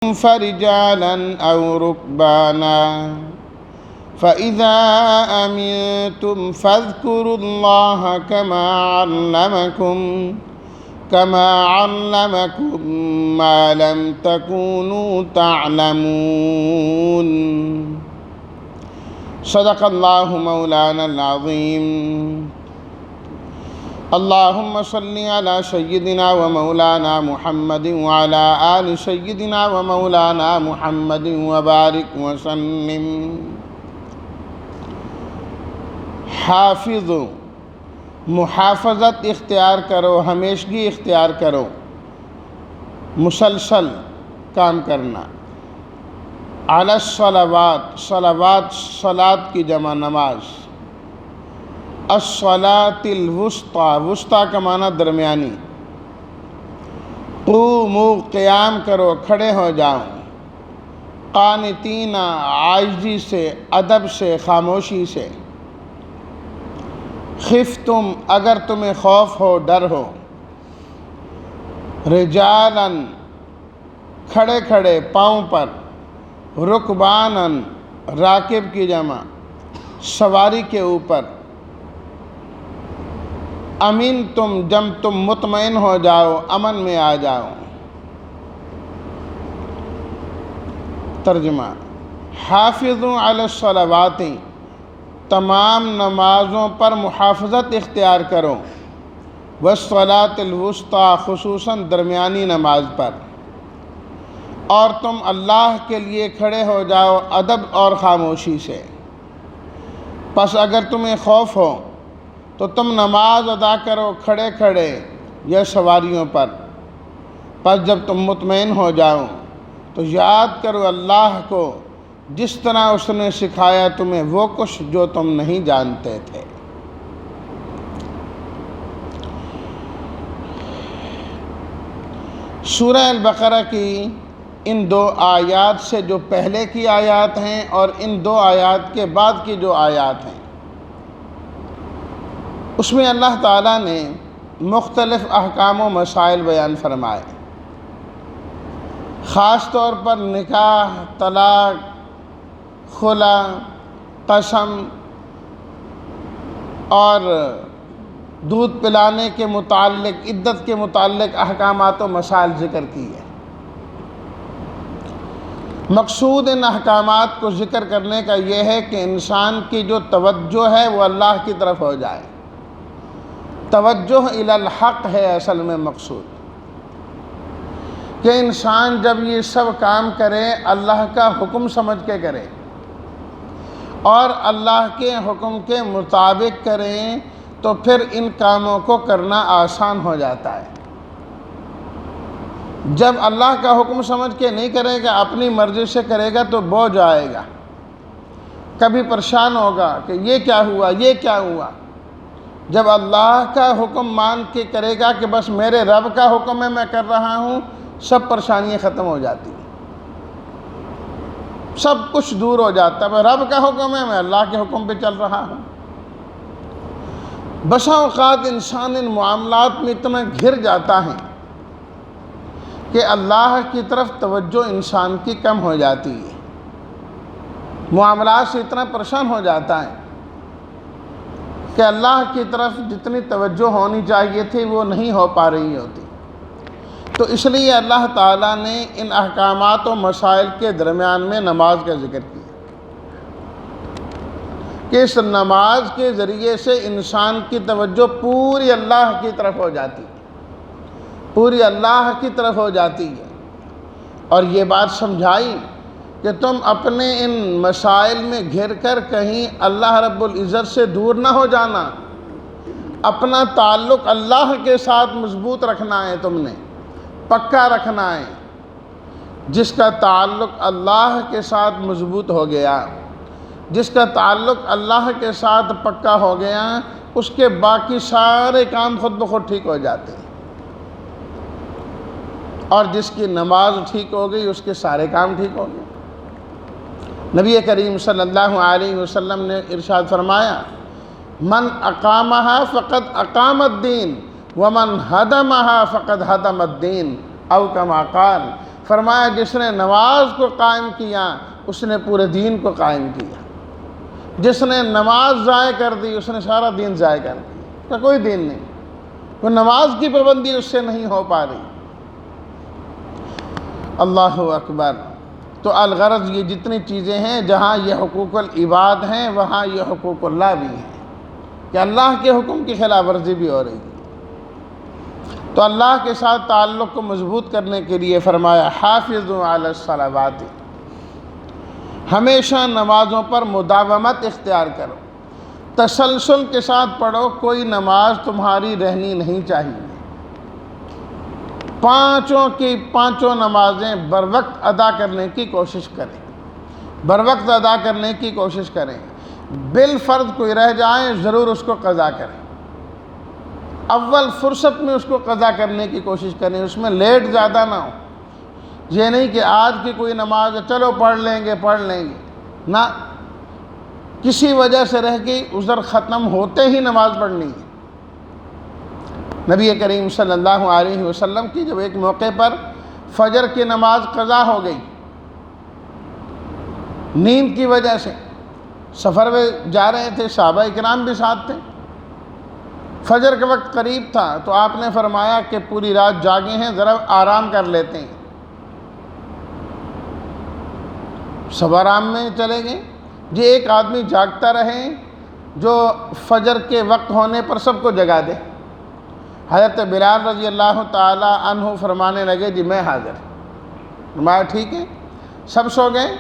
فرجالا أو ركبانا فإذا أمنتم فاذكروا الله كما علمكم ما لم تكونوا تعلمون صدق الله مولانا العظيم اللهم صل على سيدنا ومولانا محمد وعلى آل سيدنا ومولانا محمد وبارك وسلم حافظ محافظت اختیار کرو، ہمیشگی اختیار کرو، مسلسل کام کرنا. علی الصلوات، صلوات صلاة کی جمع نماز. الصلاة الوسطی، وسطی کا معنی درمیانی. قوموا، قیام کرو، کھڑے ہو جاؤ. قانتین، عاجزی سے، ادب سے، خاموشی سے. خفتم، اگر تمہیں خوف ہو، ڈر ہو. رجالا، کھڑے کھڑے پاؤں پر. رکبانا، راکب کی جمع، سواری کے اوپر. امین تم، جب تم مطمئن ہو جاؤ، امن میں آ جاؤ. ترجمہ: حافظوا علی الصلوات، تمام نمازوں پر محافظت اختیار کرو. والصلاة الوسطی، خصوصاً درمیانی نماز پر. اور تم اللہ کے لیے کھڑے ہو جاؤ ادب اور خاموشی سے. پس اگر تمہیں خوف ہو تو تم نماز ادا کرو کھڑے کھڑے یا سواریوں پر. پس جب تم مطمئن ہو جاؤ تو یاد کرو اللہ کو، جس طرح اس نے سکھایا تمہیں وہ کچھ جو تم نہیں جانتے تھے. سورہ البقرہ کی ان دو آیات سے جو پہلے کی آیات ہیں اور ان دو آیات کے بعد کی جو آیات ہیں، اس میں اللہ تعالیٰ نے مختلف احکام و مسائل بیان فرمائے. خاص طور پر نکاح، طلاق، خلا، قسم اور دودھ پلانے کے متعلق، عدت کے متعلق احکامات و مسائل ذکر کیے. مقصود ان احکامات کو ذکر کرنے کا یہ ہے کہ انسان کی جو توجہ ہے وہ اللہ کی طرف ہو جائے. توجہ الی الحق ہے اصل میں مقصود، کہ انسان جب یہ سب کام کرے اللہ کا حکم سمجھ کے کرے اور اللہ کے حکم کے مطابق کریں تو پھر ان کاموں کو کرنا آسان ہو جاتا ہے. جب اللہ کا حکم سمجھ کے نہیں کرے گا، اپنی مرضی سے کرے گا تو بوجھ آئے گا، کبھی پریشان ہوگا کہ یہ کیا ہوا، یہ کیا ہوا. جب اللہ کا حکم مان کے کرے گا کہ بس میرے رب کا حکم ہے میں کر رہا ہوں، سب پریشانیاں ختم ہو جاتی ہیں، سب کچھ دور ہو جاتا ہے. رب کا حکم ہے، میں اللہ کے حکم پہ چل رہا ہوں. بسا اوقات انسان ان معاملات میں اتنا گھر جاتا ہے کہ اللہ کی طرف توجہ انسان کی کم ہو جاتی ہے، معاملات سے اتنا پریشان ہو جاتا ہے کہ اللہ کی طرف جتنی توجہ ہونی چاہیے تھی وہ نہیں ہو پا رہی ہوتی. تو اس لیے اللہ تعالیٰ نے ان احکامات و مسائل کے درمیان میں نماز کا ذکر کیا کہ اس نماز کے ذریعے سے انسان کی توجہ پوری اللہ کی طرف ہو جاتی ہے، پوری اللہ کی طرف ہو جاتی ہے. اور یہ بات سمجھائی کہ تم اپنے ان مسائل میں گھر کر کہیں اللہ رب العزت سے دور نہ ہو جانا. اپنا تعلق اللہ کے ساتھ مضبوط رکھنا ہے، تم نے پکا رکھنا ہے. جس کا تعلق اللہ کے ساتھ مضبوط ہو گیا، جس کا تعلق اللہ کے ساتھ پکا ہو گیا، اس کے باقی سارے کام خود بخود ٹھیک ہو جاتے ہیں. اور جس کی نماز ٹھیک ہو گئی اس کے سارے کام ٹھیک ہو گئے. نبی کریم صلی اللہ علیہ وسلم نے ارشاد فرمایا، من اقامہا فقد اقام الدین ومن ہدمہا فقد ہدم الدین او کما قال فرمایا جس نے نماز کو قائم کیا اس نے پورے دین کو قائم کیا، جس نے نماز ضائع کر دی اس نے سارا دین ضائع کر دیا، کوئی دین نہیں، کوئی نماز کی پابندی اس سے نہیں ہو پا رہی۔ اللہ اکبر۔ تو الغرض یہ جتنی چیزیں ہیں جہاں یہ حقوق العباد ہیں وہاں یہ حقوق اللہ بھی ہیں کہ اللہ کے حکم کی خلاف ورزی بھی ہو رہی ہے۔ تو اللہ کے ساتھ تعلق کو مضبوط کرنے کے لیے فرمایا حافظوا علی الصلوات، ہمیشہ نمازوں پر مداومت اختیار کرو، تسلسل کے ساتھ پڑھو، کوئی نماز تمہاری رہنی نہیں چاہیے۔ پانچوں کی پانچوں نمازیں بر وقت ادا کرنے کی کوشش کریں، بر وقت ادا کرنے کی کوشش کریں، بالفرض کوئی رہ جائے ضرور اس کو قضا کریں، اول فرصت میں اس کو قضا کرنے کی کوشش کریں، اس میں لیٹ زیادہ نہ ہو۔ یہ نہیں کہ آج کی کوئی نماز ہے چلو پڑھ لیں گے نہ، کسی وجہ سے رہ گئی عذر ختم ہوتے ہی نماز پڑھنی ہے۔ نبی کریم صلی اللہ علیہ وسلم کی جب ایک موقع پر فجر کی نماز قضا ہو گئی نیند کی وجہ سے، سفر میں جا رہے تھے، صحابہ کرام بھی ساتھ تھے، فجر کا وقت قریب تھا تو آپ نے فرمایا کہ پوری رات جاگے ہیں ذرا آرام کر لیتے ہیں، سب آرام میں چلے گئے۔ یہ ایک آدمی جاگتا رہے جو فجر کے وقت ہونے پر سب کو جگا دے۔ حضرت بلال رضی اللہ تعالی عنہ فرمانے لگے جی میں حاضر، فرمایا ٹھیک ہے، سب سو گئے۔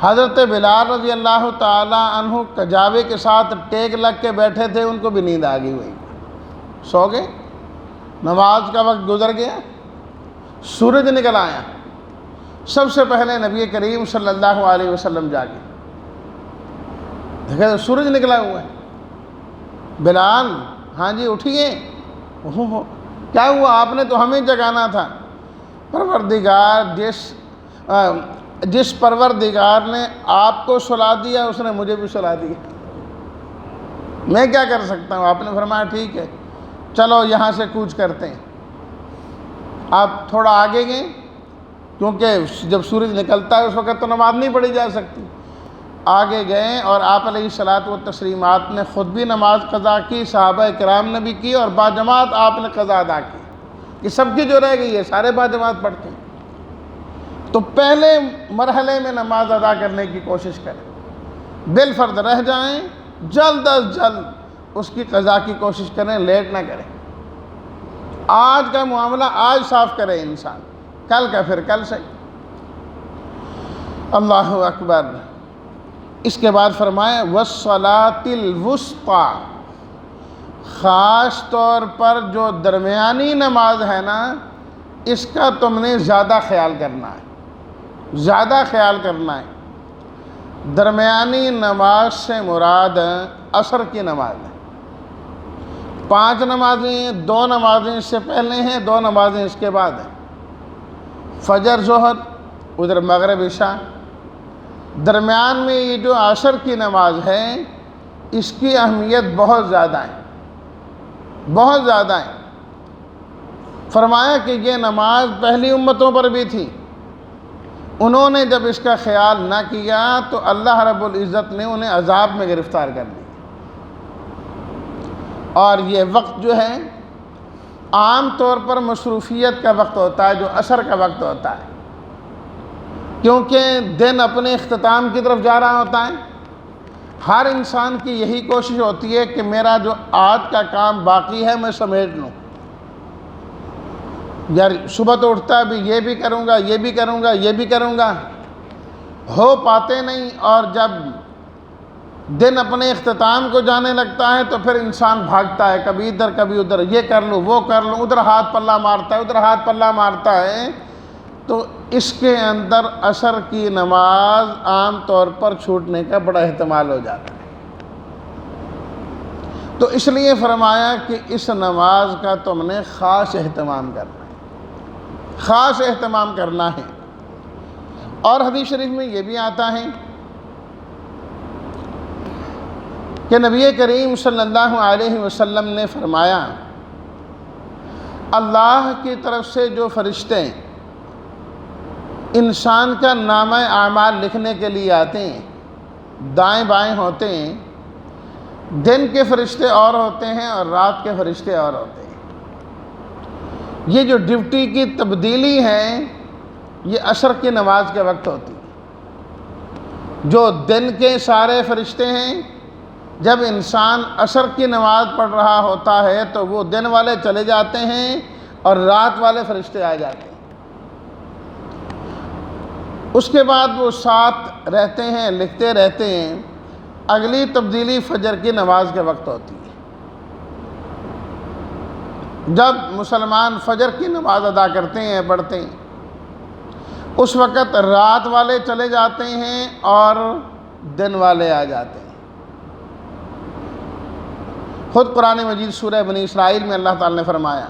حضرت بلال رضی اللہ تعالی عنہ کجاوے کے ساتھ ٹیک لگ کے بیٹھے تھے، ان کو بھی نیند آ گئی ہوئی، سو گئے۔ نماز کا وقت گزر گیا، سورج نکل آیا، سب سے پہلے نبی کریم صلی اللہ علیہ وسلم جاگے، دیکھا سورج نکلا ہوا ہے۔ بلال ہاں جی اٹھیے، کیا ہوا؟ آپ نے تو ہمیں جگانا تھا۔ پروردگار جس پروردگار نے آپ کو سلا دیا اس نے مجھے بھی سلا دیا، میں کیا کر سکتا ہوں؟ آپ نے فرمایا ٹھیک ہے چلو یہاں سے کوچ کرتے ہیں۔ آپ تھوڑا آگے گئے کیونکہ جب سورج نکلتا ہے اس وقت تو نماز نہیں پڑھی جا سکتی، آگے گئے اور آپ علیہ الصلاۃ والتسلیمات نے خود بھی نماز قضا کی، صحابہ کرام نے بھی کی، اور باجماعت آپ نے قضا ادا کی۔ یہ سب کی جو رہ گئی ہے سارے باجماعت پڑھتے ہیں۔ تو پہلے مرحلے میں نماز ادا کرنے کی کوشش کریں، بالفرض رہ جائیں جلد از جلد اس کی قضا کی کوشش کریں، لیٹ نہ کریں۔ آج کا معاملہ آج صاف کرے انسان، کل کا پھر کل سے۔ اللہ اکبر۔ اس کے بعد فرمایا وَالصَّلَاةِ الْوُسْطَىٰ، خاص طور پر جو درمیانی نماز ہے نا اس کا تم نے زیادہ خیال کرنا ہے، زیادہ خیال کرنا ہے۔ درمیانی نماز سے مراد عصر کی نماز ہے۔ 5 نمازیں، 2 نمازیں اس سے پہلے ہیں، 2 نمازیں اس کے بعد ہیں، فجر ظہر، ادھر مغرب عشاء۔ درمیان میں یہ جو عصر کی نماز ہے اس کی اہمیت بہت زیادہ ہے، بہت زیادہ ہے۔ فرمایا کہ یہ نماز پہلی امتوں پر بھی تھی، انہوں نے جب اس کا خیال نہ کیا تو اللہ رب العزت نے انہیں عذاب میں گرفتار کر دیا۔ اور یہ وقت جو ہے عام طور پر مصروفیت کا وقت ہوتا ہے، جو عصر کا وقت ہوتا ہے، کیونکہ دن اپنے اختتام کی طرف جا رہا ہوتا ہے۔ ہر انسان کی یہی کوشش ہوتی ہے کہ میرا جو آج کا کام باقی ہے میں سمیٹ لوں، یار صبح تو اٹھتا ہے بھی یہ بھی کروں گا، یہ بھی کروں گا، یہ بھی کروں گا، ہو پاتے نہیں۔ اور جب دن اپنے اختتام کو جانے لگتا ہے تو پھر انسان بھاگتا ہے، کبھی ادھر کبھی ادھر، یہ کر لوں وہ کر لوں، ادھر ہاتھ پلہ مارتا ہے ادھر ہاتھ پلہ مارتا ہے۔ تو اس کے اندر عصر کی نماز عام طور پر چھوٹنے کا بڑا احتمال ہو جاتا ہے۔ تو اس لیے فرمایا کہ اس نماز کا تم نے خاص اہتمام کرنا ہے، خاص اہتمام کرنا ہے۔ اور حدیث شریف میں یہ بھی آتا ہے کہ نبی کریم صلی اللہ علیہ وسلم نے فرمایا اللہ کی طرف سے جو فرشتے انسان کا نامہ اعمال لکھنے کے لیے آتے ہیں، دائیں بائیں ہوتے ہیں، دن کے فرشتے اور ہوتے ہیں اور رات کے فرشتے اور ہوتے ہیں۔ یہ جو ڈیوٹی کی تبدیلی ہے یہ عصر کی نماز کے وقت ہوتی ہے۔ جو دن کے سارے فرشتے ہیں، جب انسان عصر کی نماز پڑھ رہا ہوتا ہے تو وہ دن والے چلے جاتے ہیں اور رات والے فرشتے آ جاتے ہیں۔ اس کے بعد وہ ساتھ رہتے ہیں، لکھتے رہتے ہیں۔ اگلی تبدیلی فجر کی نماز کے وقت ہوتی ہے۔ جب مسلمان فجر کی نماز ادا کرتے ہیں، پڑھتے ہیں، اس وقت رات والے چلے جاتے ہیں اور دن والے آ جاتے ہیں۔ خود قرآن مجید سورہ بنی اسرائیل میں اللہ تعالی نے فرمایا،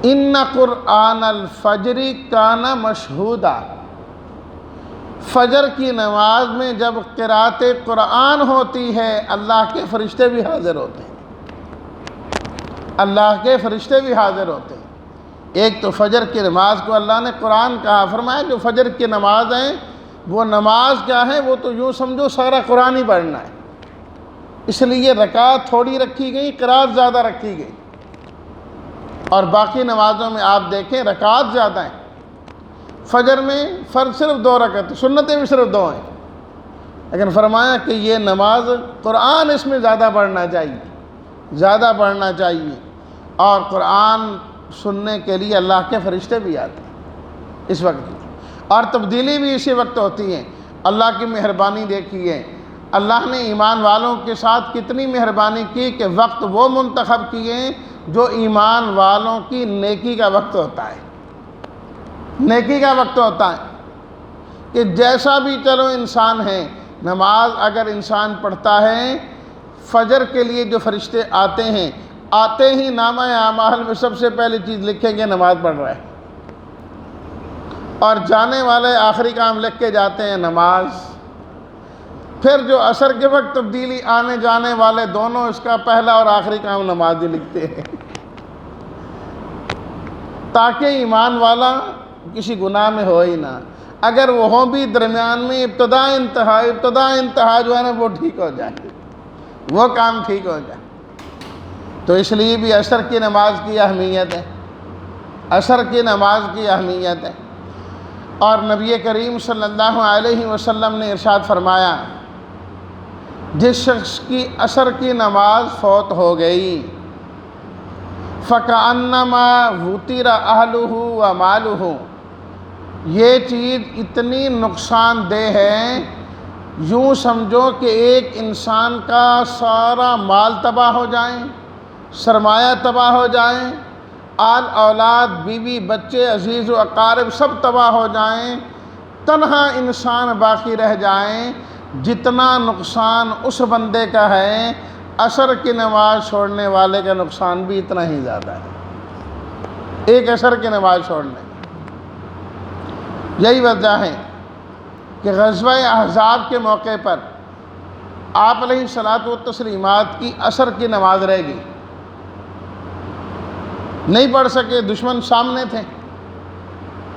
ان قرآن الفجر کان مشہودا، فجر کی نماز میں جب قرأت قرآن ہوتی ہے اللہ کے فرشتے بھی حاضر ہوتے ہیں، اللہ کے فرشتے بھی حاضر ہوتے ہیں۔ ایک تو فجر کی نماز کو اللہ نے قرآن کہا، فرمایا جو فجر کی نماز ہیں وہ نماز کیا ہے، وہ تو یوں سمجھو سارا قرآن ہی پڑھنا ہے، اس لیے رکعت تھوڑی رکھی گئی، قرأت زیادہ رکھی گئی۔ اور باقی نمازوں میں آپ دیکھیں رکعت زیادہ ہیں۔ فجر میں فرض صرف 2 رکعت، سنتیں بھی صرف 2 ہیں، لیکن فرمایا کہ یہ نماز قرآن اس میں زیادہ پڑھنا چاہیے، زیادہ پڑھنا چاہیے۔ اور قرآن سننے کے لیے اللہ کے فرشتے بھی آتے ہیں اس وقت میں، اور تبدیلی بھی اسی وقت ہوتی ہے۔ اللہ کی مہربانی دیکھیے، اللہ نے ایمان والوں کے ساتھ کتنی مہربانی کی کہ وقت وہ منتخب کیے جو ایمان والوں کی نیکی کا وقت ہوتا ہے، نیکی کا وقت ہوتا ہے کہ جیسا بھی چلو انسان ہے، نماز اگر انسان پڑھتا ہے، فجر کے لیے جو فرشتے آتے ہیں، آتے ہی نامہ اعمال میں سب سے پہلی چیز لکھیں گے نماز پڑھ رہا ہے، اور جانے والے آخری کام لکھ کے جاتے ہیں نماز۔ پھر جو عصر کے وقت تبدیلی آنے جانے والے دونوں، اس کا پہلا اور آخری کام نماز ہی لکھتے ہیں، تاکہ ایمان والا کسی گناہ میں ہو ہی نہ، اگر وہ ہوں بھی درمیان میں ابتدا انتہا جو ہے نا وہ ٹھیک ہو جائے، وہ کام ٹھیک ہو جائے۔ تو اس لیے بھی عصر کی نماز کی اہمیت ہے، عصر کی نماز کی اہمیت ہے۔ اور نبی کریم صلی اللہ علیہ وسلم نے ارشاد فرمایا، جس شخص کی عصر کی نماز فوت ہو گئی فَكَأَنَّمَا وُتِرَ أَهْلُهُ وَمَالُهُ، یہ چیز اتنی نقصان دہ ہے، یوں سمجھو کہ ایک انسان کا سارا مال تباہ ہو جائیں، سرمایہ تباہ ہو جائیں، آل اولاد بیوی بچے عزیز و اقارب سب تباہ ہو جائیں، تنہا انسان باقی رہ جائیں، جتنا نقصان اس بندے کا ہے عصر کی نماز چھوڑنے والے کا نقصان بھی اتنا ہی زیادہ ہے، ایک عصر کی نماز چھوڑنے۔ یہی وجہ ہے کہ غزوہ احزاب کے موقع پر آپ علیہ الصلاۃ والتسلیمات کی عصر کی نماز رہ گئی، نہیں پڑھ سکے، دشمن سامنے تھے،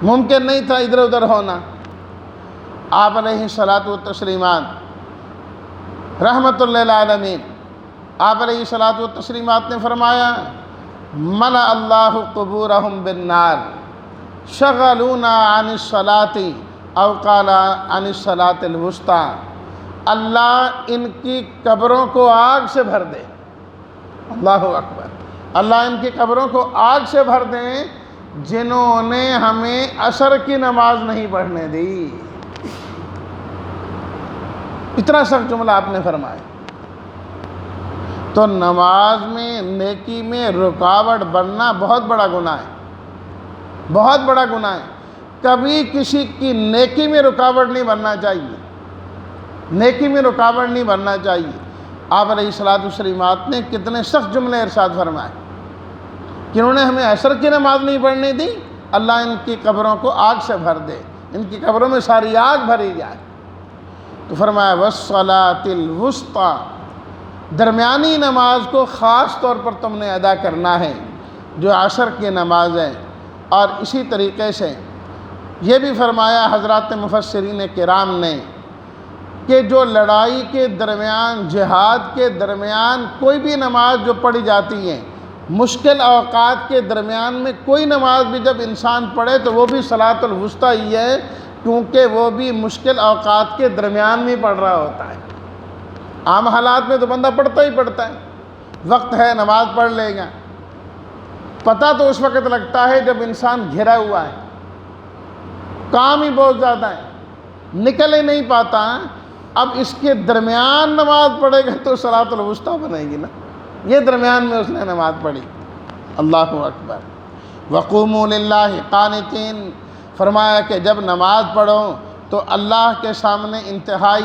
ممکن نہیں تھا ادھر ادھر ہونا۔ آپ علیہ الصلاۃ والتسلیمات رحمۃ للعالمین، آپ علیہ الصلاۃ والتسلیمات نے فرمایا، ملأ اللہ قبورہم بالنار شغلونا عن الصلاۃ او قال عن الصلاۃ الوسطی، اللہ ان کی قبروں کو آگ سے بھر دے، اللہ اکبر، اللہ ان کی قبروں کو آگ سے بھر دیں جنہوں نے ہمیں عصر کی نماز نہیں پڑھنے دی۔ اتنا سخت جملہ آپ نے فرمایا۔ تو نماز میں نیکی میں رکاوٹ بننا بہت بڑا گناہ ہے، بہت بڑا گناہ ہے۔ کبھی کسی کی نیکی میں رکاوٹ نہیں بننا چاہیے، نیکی میں رکاوٹ نہیں بننا چاہیے۔ آپ علیہ الصلاۃ والسلام نے کتنے سخت جملے ارشاد فرمائے کہ انہوں نے ہمیں عصر کی نماز نہیں پڑھنے دی، اللہ ان کی قبروں کو آگ سے بھر دے، ان کی قبروں میں ساری آگ بھری جائے۔ تو فرمایا وَالصَّلَاةِ الْوُسْطَىٰ، درمیانی نماز کو خاص طور پر تم نے ادا کرنا ہے جو عصر کی نماز ہے۔ اور اسی طریقے سے یہ بھی فرمایا حضرات مفسرین کرام نے کہ جو لڑائی کے درمیان، جہاد کے درمیان کوئی بھی نماز جو پڑھی جاتی ہے، مشکل اوقات کے درمیان میں کوئی نماز بھی جب انسان پڑھے تو وہ بھی صلاۃ الوسطیٰ ہی ہے، کیونکہ وہ بھی مشکل اوقات کے درمیان میں پڑھ رہا ہوتا ہے۔ عام حالات میں تو بندہ پڑھتا ہی پڑھتا ہے، وقت ہے نماز پڑھ لے گا، پتہ تو اس وقت لگتا ہے جب انسان گھرا ہوا ہے، کام ہی بہت زیادہ ہے، نکل ہی نہیں پاتا۔ اب اس کے درمیان نماز پڑھے گا تو صلاۃ الوسطیٰ بنے گی نا، یہ درمیان میں اس نے نماز پڑھی۔ اللہ اکبر۔ وقوموا للہ قانتین، فرمایا کہ جب نماز پڑھو تو اللہ کے سامنے انتہائی